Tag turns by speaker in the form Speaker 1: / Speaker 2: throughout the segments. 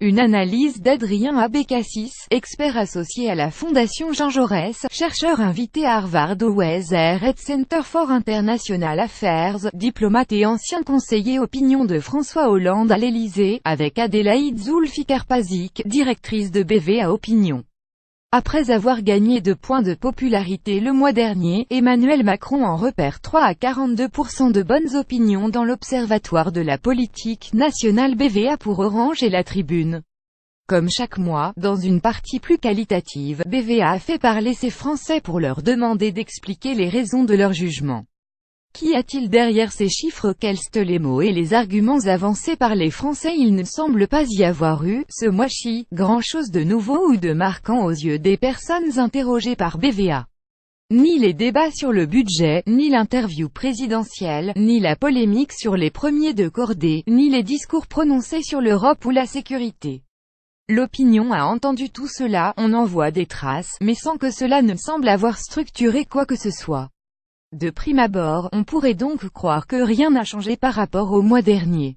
Speaker 1: Une analyse d'Adrien Abécassis, expert associé à la Fondation Jean Jaurès, chercheur invité à Harvard OSR et Center for International Affairs, diplomate et ancien conseiller opinion de François Hollande à l'Élysée, avec Adélaïde Zulfikar-Pazik, directrice de BVA Opinion. Après avoir gagné 2 points de popularité le mois dernier, Emmanuel Macron en repère 3 à 42% de bonnes opinions dans l'Observatoire de la politique nationale BVA pour Orange et La Tribune. Comme chaque mois, dans une partie plus qualitative, BVA a fait parler ses Français pour leur demander d'expliquer les raisons de leur jugement. Qu'y a-t-il derrière ces chiffres? Quels sont les mots et les arguments avancés par les Français? Il ne semble pas y avoir eu, ce mois-ci, grand-chose de nouveau ou de marquant aux yeux des personnes interrogées par BVA. Ni les débats sur le budget, ni l'interview présidentielle, ni la polémique sur les premiers de cordée, ni les discours prononcés sur l'Europe ou la sécurité. L'opinion a entendu tout cela, on en voit des traces, mais sans que cela ne semble avoir structuré quoi que ce soit. De prime abord, on pourrait donc croire que rien n'a changé par rapport au mois dernier.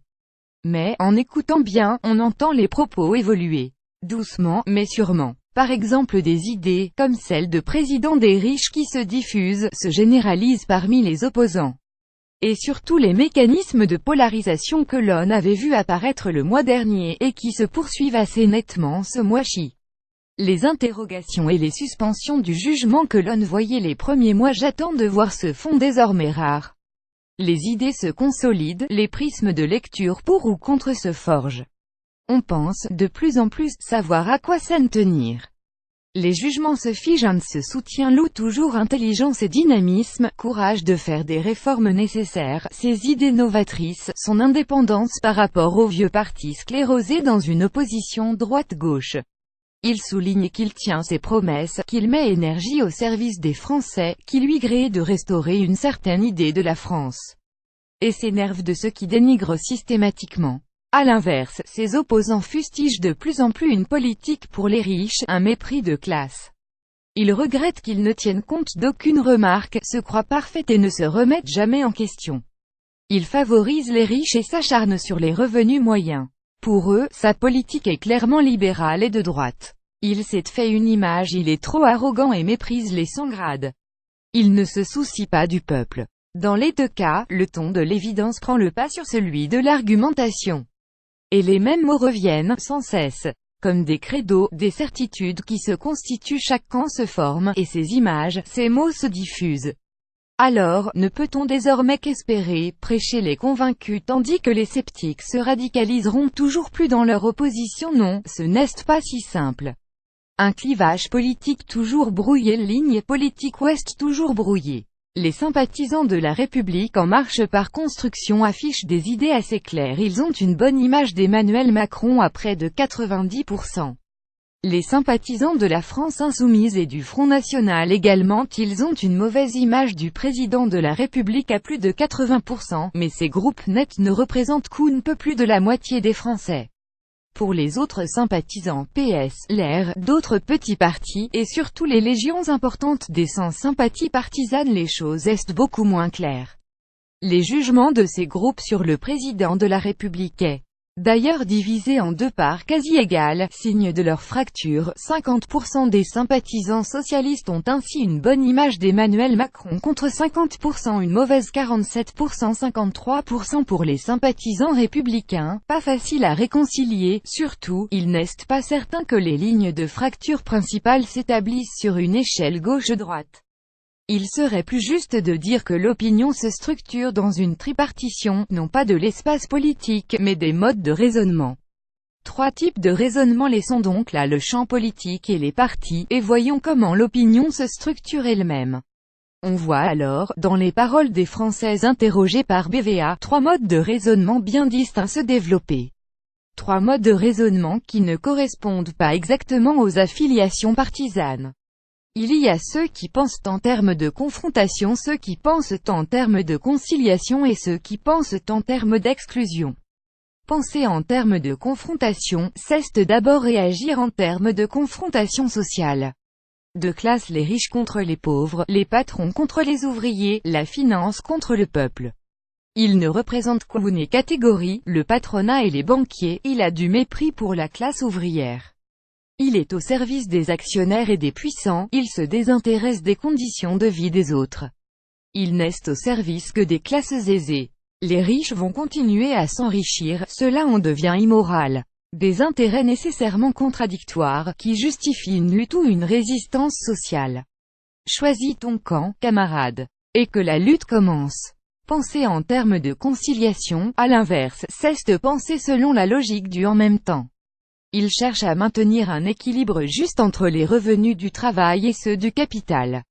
Speaker 1: Mais, en écoutant bien, on entend les propos évoluer. Doucement, mais sûrement. Par exemple des idées, comme celle de président des riches qui se diffusent, se généralisent parmi les opposants. Et surtout les mécanismes de polarisation que l'on avait vu apparaître le mois dernier, et qui se poursuivent assez nettement ce mois-ci. Les interrogations et les suspensions du jugement que l'on voyait les premiers mois j'attends de voir se font désormais rares. Les idées se consolident, les prismes de lecture pour ou contre se forgent. On pense, de plus en plus, savoir à quoi s'en tenir. Les jugements se figent, un se soutient loue toujours intelligence et dynamisme, courage de faire des réformes nécessaires, ses idées novatrices, son indépendance par rapport aux vieux partis sclérosés dans une opposition droite-gauche. Il souligne qu'il tient ses promesses, qu'il met énergie au service des Français, qui lui grée de restaurer une certaine idée de la France. Et s'énerve de ceux qui dénigrent systématiquement. À l'inverse, ses opposants fustigent de plus en plus une politique pour les riches, un mépris de classe. Il regrette qu'ils ne tiennent compte d'aucune remarque, se croient parfaits et ne se remettent jamais en question. Il favorise les riches et s'acharne sur les revenus moyens. Pour eux, sa politique est clairement libérale et de droite. Il s'est fait une image, il est trop arrogant et méprise les sans-grades. Il ne se soucie pas du peuple. Dans les 2 cas, le ton de l'évidence prend le pas sur celui de l'argumentation. Et les mêmes mots reviennent, sans cesse. Comme des credos, des certitudes qui se constituent, chaque camp se forme, et ces images, ces mots se diffusent. Alors, ne peut-on désormais qu'espérer, prêcher les convaincus tandis que les sceptiques se radicaliseront toujours plus dans leur opposition? Non, ce n'est pas si simple. Un clivage politique toujours brouillé, ligne politique ouest toujours brouillée. Les sympathisants de La République En Marche par construction affichent des idées assez claires, ils ont une bonne image d'Emmanuel Macron à près de 90%. Les sympathisants de la France Insoumise et du Front National également, ils ont une mauvaise image du président de la République à plus de 80%, mais ces groupes nets ne représentent qu'un peu plus de la moitié des Français. Pour les autres sympathisants PS, LR, d'autres petits partis, et surtout les légions importantes des sans sympathies partisanes, les choses est beaucoup moins claires. Les jugements de ces groupes sur le président de la République est d'ailleurs divisé en 2 parts quasi égales, signe de leur fracture. 50% des sympathisants socialistes ont ainsi une bonne image d'Emmanuel Macron contre 50%, une mauvaise 47%, 53% pour les sympathisants républicains, pas facile à réconcilier, surtout, il n'est pas certain que les lignes de fracture principales s'établissent sur une échelle gauche-droite. Il serait plus juste de dire que l'opinion se structure dans une tripartition, non pas de l'espace politique, mais des modes de raisonnement. 3 types de raisonnement, laissons donc là le champ politique et les partis, et voyons comment l'opinion se structure elle-même. On voit alors, dans les paroles des Français interrogés par BVA, 3 modes de raisonnement bien distincts se développer. 3 modes de raisonnement qui ne correspondent pas exactement aux affiliations partisanes. Il y a ceux qui pensent en termes de confrontation, ceux qui pensent en termes de conciliation et ceux qui pensent en termes d'exclusion. Penser en termes de confrontation, c'est d'abord réagir en termes de confrontation sociale. De classe, les riches contre les pauvres, les patrons contre les ouvriers, la finance contre le peuple. Il ne représente qu'une catégorie, le patronat et les banquiers. Il a du mépris pour la classe ouvrière. Il est au service des actionnaires et des puissants. Il se désintéresse des conditions de vie des autres. Il n'est au service que des classes aisées. Les riches vont continuer à s'enrichir, cela en devient immoral. Des intérêts nécessairement contradictoires, qui justifient une lutte ou une résistance sociale. Choisis ton camp, camarade. Et que la lutte commence. Penser en termes de conciliation, à l'inverse, c'est de penser selon la logique du en même temps. Il cherche à maintenir un équilibre juste entre les revenus du travail et ceux du capital.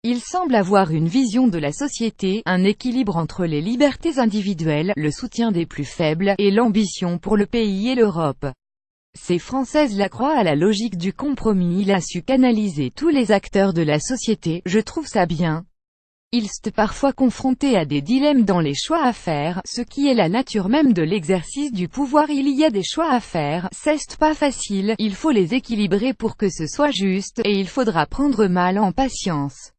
Speaker 1: Il semble avoir une vision de la société, un équilibre entre les libertés individuelles, le soutien des plus faibles, et l'ambition pour le pays et l'Europe. Ces Françaises la croient à la logique du compromis. Il a su canaliser tous les acteurs de la société, je trouve ça bien. Ils sont parfois confrontés à des dilemmes dans les choix à faire, ce qui est la nature même de l'exercice du pouvoir. Il y a des choix à faire, c'est pas facile, il faut les équilibrer pour que ce soit juste, et il faudra prendre mal en patience.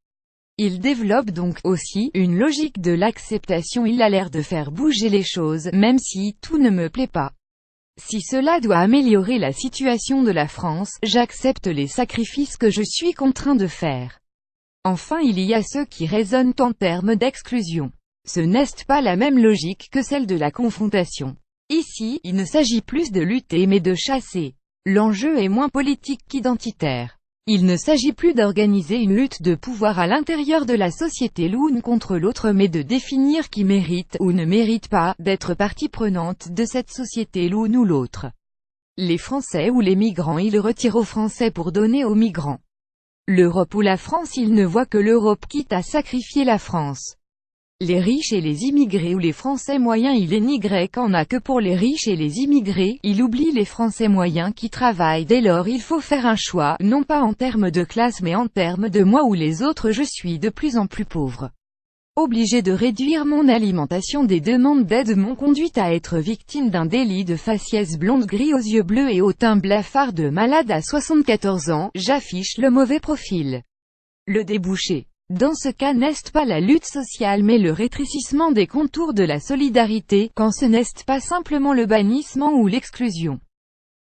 Speaker 1: Il développe donc, aussi, une logique de l'acceptation. Il a l'air de faire bouger les choses, même si tout ne me plaît pas. Si cela doit améliorer la situation de la France, j'accepte les sacrifices que je suis contraint de faire. Enfin, il y a ceux qui raisonnent en termes d'exclusion. Ce n'est pas la même logique que celle de la confrontation. Ici, il ne s'agit plus de lutter mais de chasser. L'enjeu est moins politique qu'identitaire. Il ne s'agit plus d'organiser une lutte de pouvoir à l'intérieur de la société l'une contre l'autre mais de définir qui mérite, ou ne mérite pas, d'être partie prenante de cette société l'une ou l'autre. Les Français ou les migrants. Il retire aux Français pour donner aux migrants. L'Europe ou la France. Il ne voit que l'Europe quitte à sacrifier la France. Les riches et les immigrés ou les Français moyens. Il n'y en a que pour les riches et les immigrés. Il oublie les Français moyens qui travaillent. Dès lors il faut faire un choix, non pas en termes de classe mais en termes de moi ou les autres. Je suis de plus en plus pauvre. Obligé de réduire mon alimentation. Des demandes d'aide m'ont conduite à être victime d'un délit de faciès blonde gris aux yeux bleus et au teint blafard de malade à 74 ans, j'affiche le mauvais profil. Le débouché. Dans ce cas n'est pas la lutte sociale mais le rétrécissement des contours de la solidarité, quand ce n'est pas simplement le bannissement ou l'exclusion.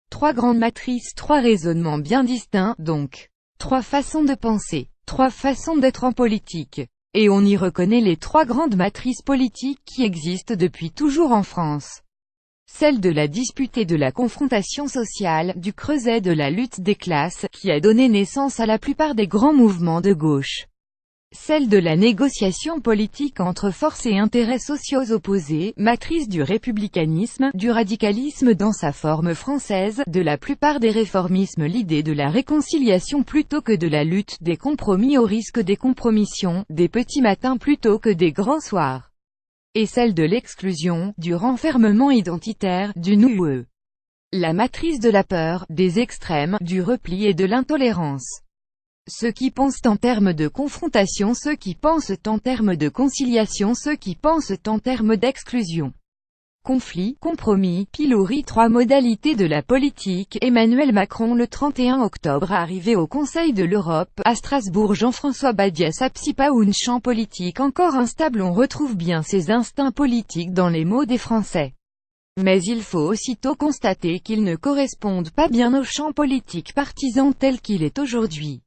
Speaker 1: Trois grandes matrices, trois raisonnements bien distincts, donc. Trois façons de penser, trois façons d'être en politique. Et on y reconnaît les trois grandes matrices politiques qui existent depuis toujours en France. Celle de la dispute et de la confrontation sociale, du creuset de la lutte des classes, qui a donné naissance à la plupart des grands mouvements de gauche. Celle de la négociation politique entre forces et intérêts sociaux opposés, matrice du républicanisme, du radicalisme dans sa forme française, de la plupart des réformismes. L'idée de la réconciliation plutôt que de la lutte, des compromis au risque des compromissions, des petits matins plutôt que des grands soirs. Et celle de l'exclusion, du renfermement identitaire, du nous-eux. La matrice de la peur, des extrêmes, du repli et de l'intolérance. Ceux qui pensent en termes de confrontation, ceux qui pensent en termes de conciliation, ceux qui pensent en termes d'exclusion. Conflit, compromis, pilori. Trois modalités de la politique. Emmanuel Macron le 31 octobre arrivé au Conseil de l'Europe, à Strasbourg. Jean-François Badias absippa un champ politique encore instable. On retrouve bien ses instincts politiques dans les mots des Français. Mais il faut aussitôt constater qu'ils ne correspondent pas bien au champ politique partisan tel qu'il est aujourd'hui.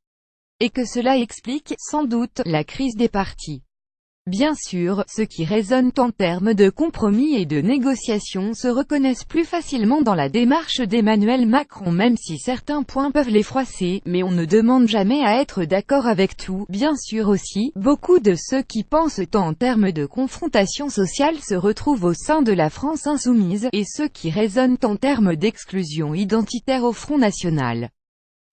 Speaker 1: Et que cela explique, sans doute, la crise des partis. Bien sûr, ceux qui raisonnent en termes de compromis et de négociation se reconnaissent plus facilement dans la démarche d'Emmanuel Macron, même si certains points peuvent les froisser, mais on ne demande jamais à être d'accord avec tout. Bien sûr aussi, beaucoup de ceux qui pensent en termes de confrontation sociale se retrouvent au sein de la France insoumise, et ceux qui raisonnent en termes d'exclusion identitaire au Front National.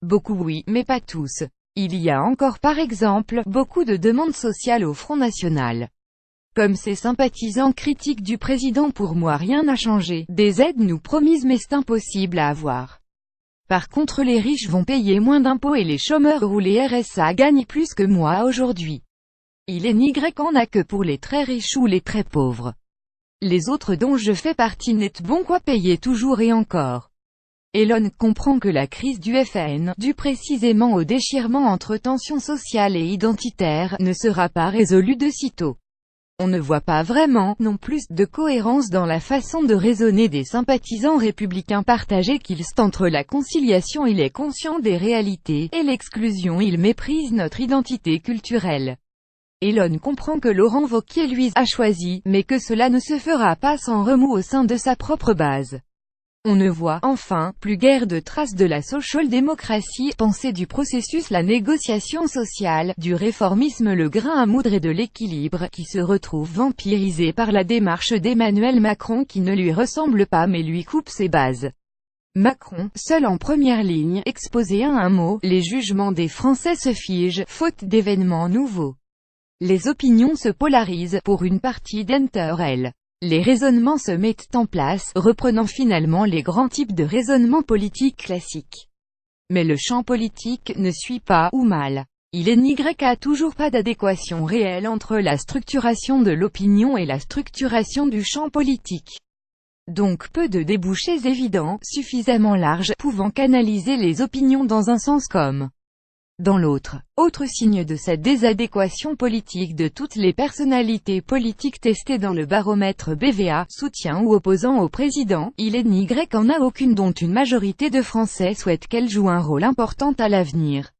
Speaker 1: Beaucoup oui, mais pas tous. Il y a encore par exemple, beaucoup de demandes sociales au Front National. Comme ces sympathisants critiques du président. Pour moi rien n'a changé, des aides nous promises mais c'est impossible à avoir. Par contre les riches vont payer moins d'impôts et les chômeurs ou les RSA gagnent plus que moi aujourd'hui. Il n'y en a que pour les très riches ou les très pauvres. Les autres dont je fais partie n'êtes bon quoi payer toujours et encore. Elon comprend que la crise du FN, due précisément au déchirement entre tensions sociales et identitaires, ne sera pas résolue de sitôt. On ne voit pas vraiment, non plus, de cohérence dans la façon de raisonner des sympathisants républicains partagés qu'ils sont entre la conciliation il est conscient des réalités, et l'exclusion il méprise notre identité culturelle. Elon comprend que Laurent Wauquiez lui a choisi, mais que cela ne se fera pas sans remous au sein de sa propre base. On ne voit, enfin, plus guère de traces de la social-démocratie, pensée du processus la négociation sociale, du réformisme le grain à moudre et de l'équilibre, qui se retrouve vampirisé par la démarche d'Emmanuel Macron qui ne lui ressemble pas mais lui coupe ses bases. Macron, seul en première ligne, exposé à un mot, les jugements des Français se figent, faute d'événements nouveaux. Les opinions se polarisent, pour une partie d'entre elles. Les raisonnements se mettent en place, reprenant finalement les grands types de raisonnement politique classiques. Mais le champ politique ne suit pas, ou mal. Il n'y a toujours pas d'adéquation réelle entre la structuration de l'opinion et la structuration du champ politique. Donc peu de débouchés évidents, suffisamment larges, pouvant canaliser les opinions dans un sens comme dans l'autre. Autre signe de cette désadéquation politique de toutes les personnalités politiques testées dans le baromètre BVA, soutien ou opposant au président, il n'y en a aucune dont une majorité de Français souhaite qu'elle joue un rôle important à l'avenir.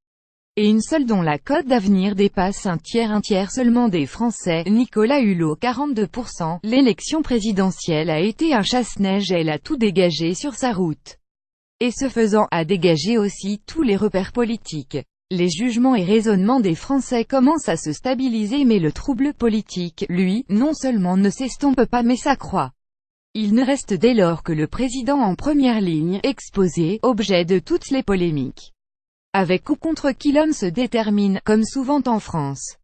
Speaker 1: Et une seule dont la cote d'avenir dépasse un tiers seulement des Français, Nicolas Hulot 42%. L'élection présidentielle a été un chasse-neige, elle a tout dégagé sur sa route. Et ce faisant, a dégagé aussi tous les repères politiques. Les jugements et raisonnements des Français commencent à se stabiliser mais le trouble politique, lui, non seulement ne s'estompe pas mais s'accroît. Il ne reste dès lors que le président en première ligne, exposé, objet de toutes les polémiques. Avec ou contre qui l'homme se détermine, comme souvent en France.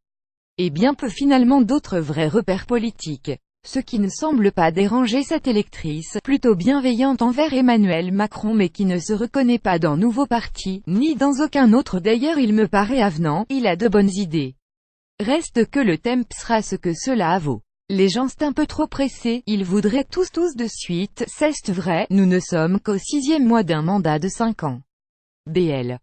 Speaker 1: Et bien peu finalement d'autres vrais repères politiques. Ce qui ne semble pas déranger cette électrice, plutôt bienveillante envers Emmanuel Macron mais qui ne se reconnaît pas dans Nouveau Parti, ni dans aucun autre d'ailleurs il me paraît avenant, il a de bonnes idées. Reste que le temp sera ce que cela vaut. Les gens sont un peu trop pressés, ils voudraient tous de suite, c'est vrai, nous ne sommes qu'au 6e mois d'un mandat de 5 ans. BL